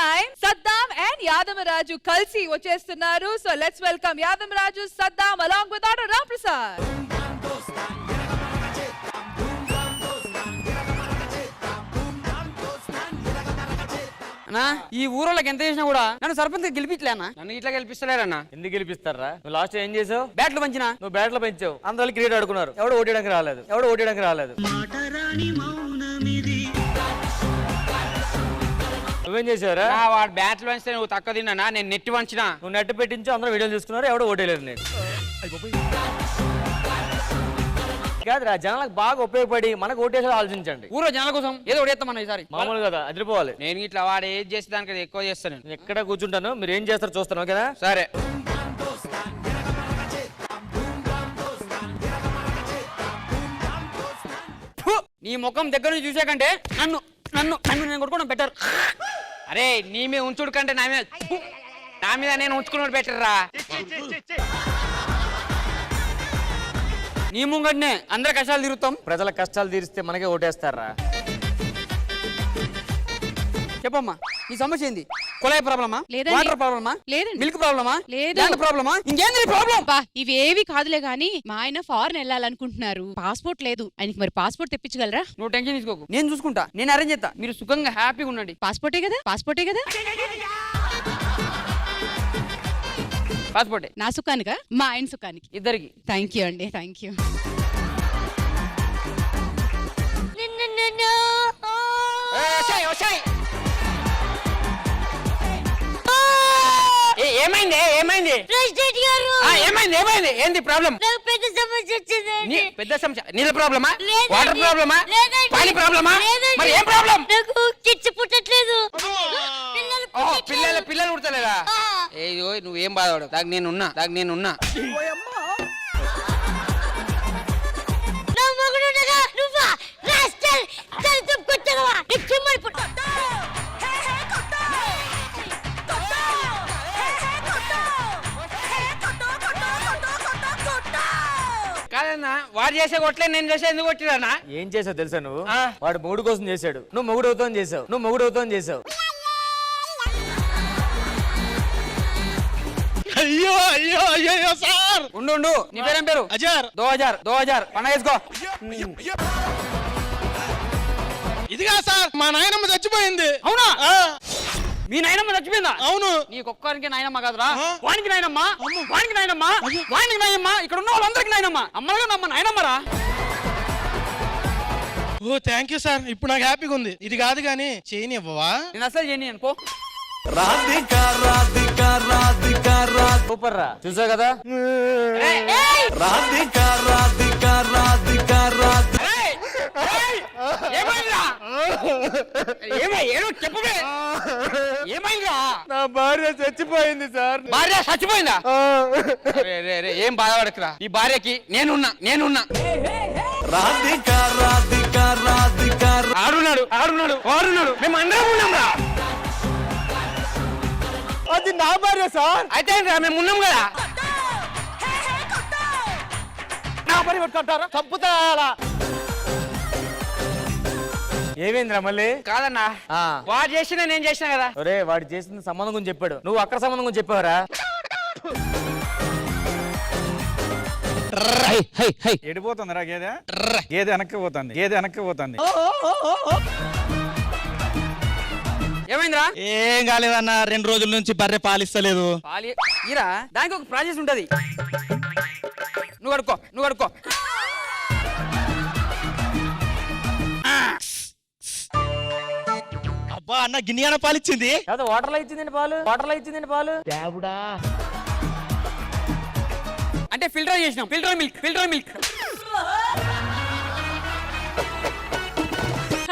time Saddam and Yadamaraju kalsi vachestunnaru. So let's welcome Yadamaraju, Saddam along with Dr. Ram Prasad. ఈ ఊరోళ్ళకి ఎంత చేసినా కూడా నన్ను సర్పంచ్ గెలిపించలేనా? నన్ను ఇట్లా గెలిపిస్తలేరన్నా. ఎందుకు గెలిపిస్తారా? నువ్వు లాస్ట్ ఏం చేసావు? బ్యాట్లు పంచినా. నువ్వు బ్యాట్లు పెంచావు, అందరూ క్రికెట్ ఆడుకున్నారు. ఎవడు ఓటేయడానికి రాలేదు. నువ్వేం చేసావురా? వాడు బ్యాట్లు వంచితే నువ్వు తక్కువ తిన్నా, నేను నెట్ వంచినా. నువ్వు నెట్ పెట్టించు, అందరూ వీడియోలు చూసుకున్నారు. ఎవడో ఓటేయలేదు నేను కాదురా. జనాలకు బాగా ఉపయోగపడి మనకు ఓటేసి ఆలోచించండి. ఊరో జనాల కోసం ఏదో ఓటేస్తామన్నా ఈసారి. మామూలు కదా, అదిరిపోవాలి. నేను ఇట్లా వాడు ఏది చేసే దానికి ఎక్కువ చేస్తాను. నేను ఎక్కడ కూర్చుంటాను, మీరు ఏం చేస్తారో చూస్తాను కదా. సరే. నీ ముఖం దగ్గర నుంచి చూసే కంటే నన్ను నన్ను నన్ను నేను కొట్టుకోవడం బెటర్. అరే నీ మీద ఉంచుడు కంటే నా మీద నేను ఉంచుకున్నాడు బెటర్ రా. నీ ముంగట్నే అందరి కష్టాలు తీరుతాం. ప్రజల కష్టాలు తీరిస్తే మనకే ఓటేస్తారా? చెప్పమ్మా, నీ సమస్య ఏంది? కుళాయి ప్రాబ్లమా? వాటర్ ప్రాబ్లమా? మిల్క్ ప్రాబ్లమా? ల్యాండ్ ప్రాబ్లమా? ఇంకేంది ప్రాబ్లం? ఇవేవి కాదులే గాని మా ఆయన ఫారెన్ వెళ్ళాలనుకుంటున్నారు. పాస్పోర్ట్ లేదు ఆయనకి. మరి పాస్పోర్ట్ తెప్పించగలరా? నువ్వు టెన్షన్ తీసుకోకు, నేను చూసుకుంటా, నేను అరేంజ్ చేస్తా. మీరు సుఖంగా హ్యాపీగా ఉండండి. పాస్పోర్టే కదా? పాస్పోర్టే. నా సుఖానికా మా ఆయన సుఖానికి? ఇద్దరికి. థ్యాంక్ యూ అండి, థ్యాంక్ యూ. ఏమైంది? ఏంది ప్రాబ్లం? పెద్ద సమస్య వచ్చింది. పెద్ద సమస్య? నీళ్ళ ప్రాబ్లమా? వాటర్ ప్రాబ్లమా? పానీ ప్రాబ్లమా? మరి ఏం ప్రాబ్లం? నాకు కిడ్స్ పుట్టట్లేదు. పిల్లలు పుడతలేదా? ఏయో నువ్వేం బాధపడవు, దానికి నేనున్నా. నా మగుడు ఉండగా నువ్వా రాస్కల్ చల్తం కొట్టగవా ఇచ్చమై పుట్ట. కాదన్నా, వాడు చేసే కొట్లే నేను చేసే ఎందుకు కొట్టిరానా? ఏం చేసావు తెలుసా? నువ్వు వాడు మొగుడు కోసం చేశాడు, నువ్వు మొగుడు అవుతావు చేసావు. అయ్యో సార్. ఉండు. నీ పేరేం పేరు? అజర్. 2000 పండగ వేసుకో. ఇదిగా సార్, మా నాయనమ్మ చచ్చిపోయింది. అవునా? మీ నాయనమ్మ చచ్చిపోయిందా? అవును. నీకొక్కరికి నాయనమ్మ కాదురా, వానికి నాయనమ్మ. ఇక్కడ ఉన్న వాళ్ళందరికి నాయనమ్మ. అమ్మగా నమ్మ నాయనమ్మరా. ఓ థ్యాంక్ యూ సార్, ఇప్పుడు నాకు హ్యాపీగా ఉంది. ఇది కాదు గానీ చేయని ఇవ్వవా? నేను అసలు చేయని అనుకో. సూపర్ రా, చూసావు కదా. ఏమైందా? నా భార్య చచ్చిపోయింది సార్. భార్య చచ్చిపోయిందా? ఏం బాధపడకురా, ఈ భార్యకి నేనున్నా. ఆడున్నాడు వాడున్నాడు, మేము అందరం ఉన్నాం రా. అది నా భార్య సార్. అయితే మేము ఉన్నాం కదా. నా భార్య పట్టుకుంటారా? చంపుతా. ఏమైందిరా మళ్ళీ? కాదన్నా, వాడు చేసిన నేను చేసిన కదా. ఒరే, వాడు చేసిన సంబంధం గురించి చెప్పాడు, నువ్వు అక్కడ సంబంధం గురించి చెప్పావరా? ఎడిపోతుందిరా గేదె వెనక్కి పోతుంది. ఏమైందిరా? ఏం కాలేదన్నా, 2 రోజుల నుంచి బర్రె పాలిస్తలేదు. ఇరా, దానికి ఒక ప్రాసెస్ ఉంటది. నువ్వు కడుక్కో. అబ్బా అన్న, గిన్నె పాలిచ్చింది. వాటర్ లో ఇచ్చిందండి పాలు. దేవుడా, అంటే ఫిల్టర్ చేసినాం. Filter milk.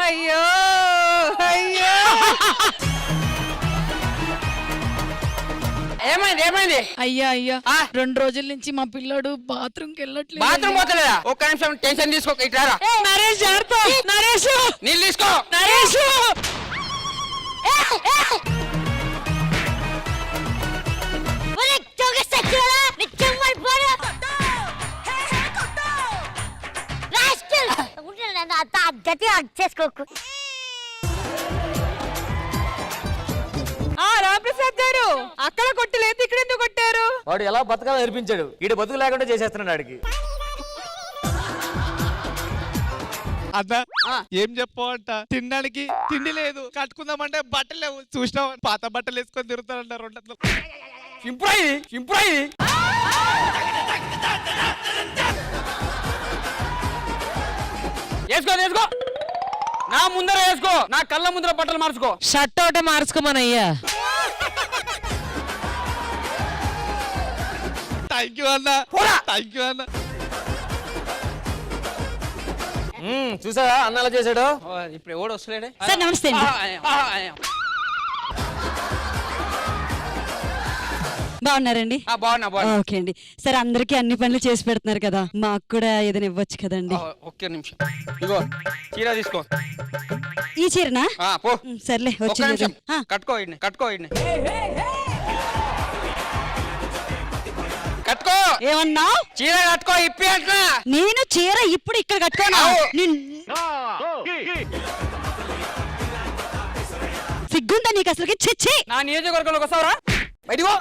అయ్యో ఏమైంది? అయ్యా 2 రోజుల నుంచి మా పిల్లడు బాత్రూమ్ కి వెళ్ళట్లేదు. బాత్రూమ్ పోతలేదా? ఒక్క నిమిషం టెన్షన్ తీసుకో. ఇట్లా నరేష్ జాగ్రత్త. నరేష్ నీళ్ళు తీసుకో. నరేష్ ఒరే జోగసచ్చురా నిచ్చమై పోరా. రాస్కల్ ఉంటలే నా గట్టి చేసుకోకు. అక్కడ కొట్టలేదు, ఇక్కడ ఎందుకు కొట్టారు? వాడు ఎలా బతకాలో నేర్పించాడు, ఈడు బతుకు లేకుండా చేసేస్తున్నాడు ఆడికి. అన్న ఏం చెప్పమంట, తినడానికి తిండి లేదు, కట్టుకుందామంటే బట్టలు లేవు, చూసినావు పాత బట్టలు వేసుకొని తిరుగుతాడంట 200. వేసుకో వేసుకో, నా ముందర వేసుకో, నా కళ్ళ ముందర బట్టలు మార్చుకో. షర్ట్ ఒకటే మార్చుకోమనయ్యా. థ్యాంక్ యూ అన్న, థ్యాంక్ యూ అన్న. చూసావా అన్న అలా చేశాడు. ఇప్పుడు ఎవడు వస్తలేడే. సార్ నమస్తే అండి. బాగున్నారండి? బాగున్నా. ఓకే అండి. సరే అందరికి అన్ని పనులు చేసి పెడుతున్నారు కదా, మాకు కూడా ఏదైనా ఇవ్వచ్చు కదండి. ఒక్క నిమిషం, ఇగో చీర తీసుకో. ఈ చీరనా? పో. సర్లే ఒక్క వచ్చి నిమిషం, కట్టుకో ఇడ్ని, కట్టుకో. ఏమన్నా? చీర కట్టుకో, ఇప్పి అంటున్నా. నేను చీర ఇప్పుడు ఇక్కడ కట్టుకోనా? సిగ్గుందా నీకు అసలుకి? చిచ్చి. నా నియోజకవర్గంలోకి వస్తావరా? బయటికో.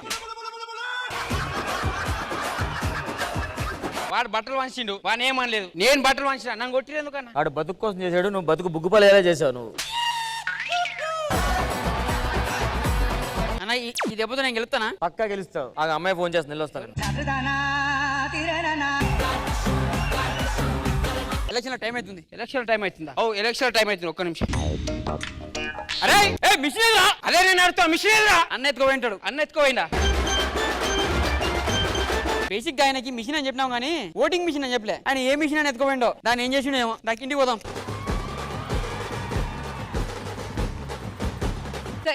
వాడు బట్టలు వంచిండు, వాడిని ఏమనలేదు. నేను బట్టలు వంచిన, నన్ను కొట్టిరు ఎందుకన్నా? వాడు బతుకు కోసం చేశాడు, నువ్వు బతుకు బుగ్గుపలేలా చేసావు నువ్వు. అన్న ఈ దెబ్బతో నేను గెలుస్తానా? పక్కా గెలుస్తావు. ఆ అమ్మాయి ఫోన్ చేస్తుంది, వెళ్ళొస్తాను. ఎలక్షన్ టైం అవుతుంది. ఎలక్షన్ టైం అవుతుందా? ఎలక్షన్ టైం అవుతుంది. ఒక్క నిమిషం. అరే మిషన్ ఎదురా. అదే నేను అడుగుతా, మిషన్ ఎదురా. అన్న ఎత్తుకోపోయింటాడు. అన్న ఎత్తుకోపోయిందా? బేసిక్ గా ఆయనకి మిషన్ అని చెప్పినాం కానీ ఓటింగ్ మిషన్ అని చెప్పలే. ఆయన ఏ మిషన్ అని ఎత్తుకోపోయిండో, దాన్ని ఏం చేసిండో ఏమో. నాకు ఇంటికి పోదాం.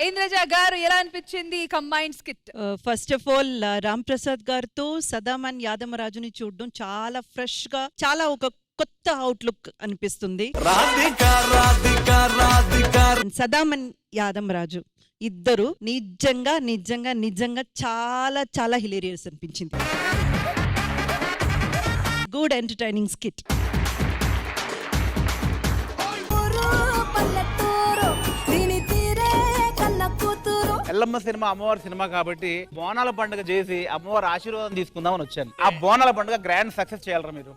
ఇంద్రజ గారు ఎలా అనిపించింది combined skit? First of all Ram Prasad గారితో సదామన్ యాదమరాజుని చూడడం చాలా ఫ్రెష్ గా, చాలా ఒక కొత్త అవుట్లుక్ అనిపిస్తుంది. సదామన్ యాదమరాజు ఇద్దరు నిజంగా నిజంగా నిజంగా చాలా చాలా హిలేరియస్ అనిపించింది. Good entertaining skit. Yellamma cinema అమ్మవారి సినిమా కాబట్టి బోనాల పండుగ చేసి అమ్మవారి ఆశీర్వాదం తీసుకుందామని వచ్చాను. ఆ బోనాల పండుగ గ్రాండ్ సక్సెస్ చేయాలరా మీరు.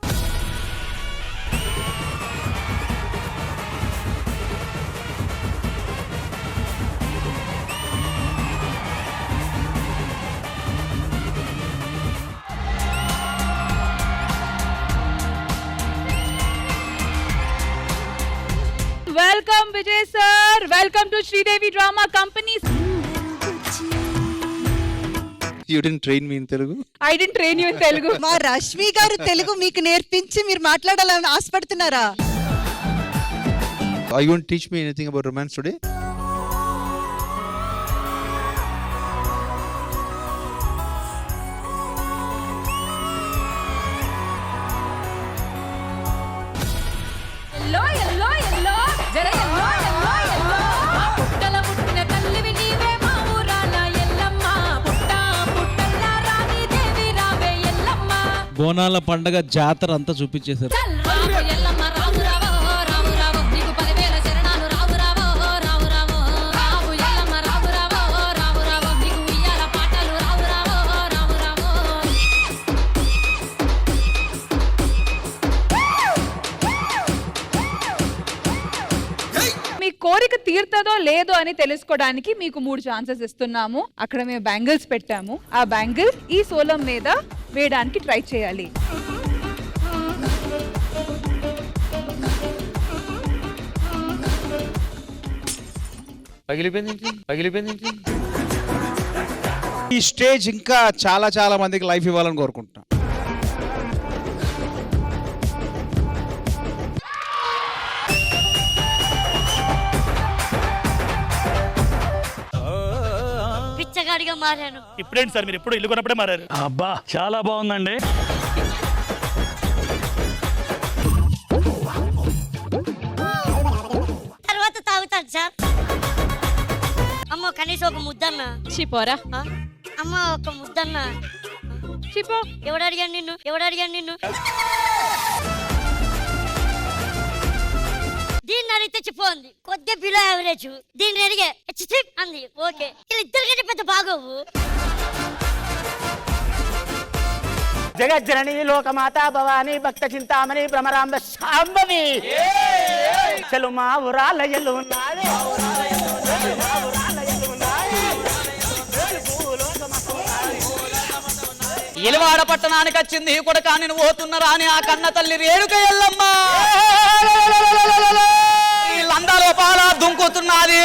Welcome Vijay sir, welcome to Sridevi drama company. You didn't train me in Telugu? I didn't train you in Telugu. మా రష్మి గారు తెలుగు మీకు నేర్పించి మీరు మాట్లాడాలని ఆశపడుతున్నారా? Are you going to teach me anything about romance today? Yellow yellow yellow జర yellow yellow yellow పుట్టల పుట్టిన తల్లివి నీవే మా ఊరాల ఎల్లమ్మ. పుట్ట పుట్టల్ల రాణి దేవి రావే ఎల్లమ్మ. బోనాల పండగ జాతర అంతా చూపించేశారు. రావు ఎల్లమ్మ రావు రావో రావు రావో నీకు 10,000 శరణాలు రావు రావో రావు రావో. రావు ఎల్లమ్మ రావు రావో రావు రావో నీకు ఉయ్యాల పాటలు రావు రావో రావు రావో. మీ కోరిక తీరుతుందో లేదో అని తెలుసుకోవడానికి మీకు 3 ఛాన్సెస్ ఇస్తున్నాము. అక్కడ మేము బ్యాంగిల్స్ పెట్టాము. ఆ బ్యాంగిల్ ఈ సోలం మీద వేయడానికి ట్రై చేయాలి. పగిలిపోయింది. ఈ స్టేజ్ ఇంకా చాలా చాలా మందికి లైఫ్ ఇవ్వాలని కోరుకుంటున్నాను. పిచ్చగాడిగా మారాను. ఇప్పుడేంటి సార్, మీరు ఎప్పుడు ఇల్లు కొన్నప్పుడే మారారు? అబ్బా చాలా బాగుందండి. తర్వాత తాగుతాను సార్. అమ్మ కనీసం ఒక ముద్దన్న. చిపోరా. అమ్మ ఒక ముద్దన్న. చిపో. ఎవడు అడిగాను నిన్ను? దీన్ని దీన్ని అడిగితే చెప్పండి కొద్దిగా బిలో యావరేజ్, దీన్ని అడిగే చిప్ అంది. ఓకే, వీళ్ళిద్దరికంటే పెద్ద బాగోవు. జగజ్జనని లోకమాత భవాని భక్త చింతామణి భ్రమరాంబ శాంభవి చలు మా ఊరాలయలు ఉన్నది. ఇలవాడ పట్టణానికి వచ్చింది కొడుకా నేను పోతున్నారా అని ఆ కన్న తల్లి రేణుక ఎల్లమ్మ లందా లోపాల దుంకుతున్నది.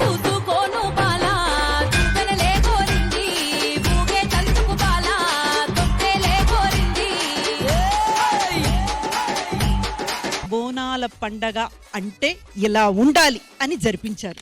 దూసుకోను బాల దువ్వెనలే కోరింది, ఊగే తందుకు బాల తొట్టెలే కోరింది. బోనాల పండగ అంటే ఇలా ఉండాలి అని జరిపించారు.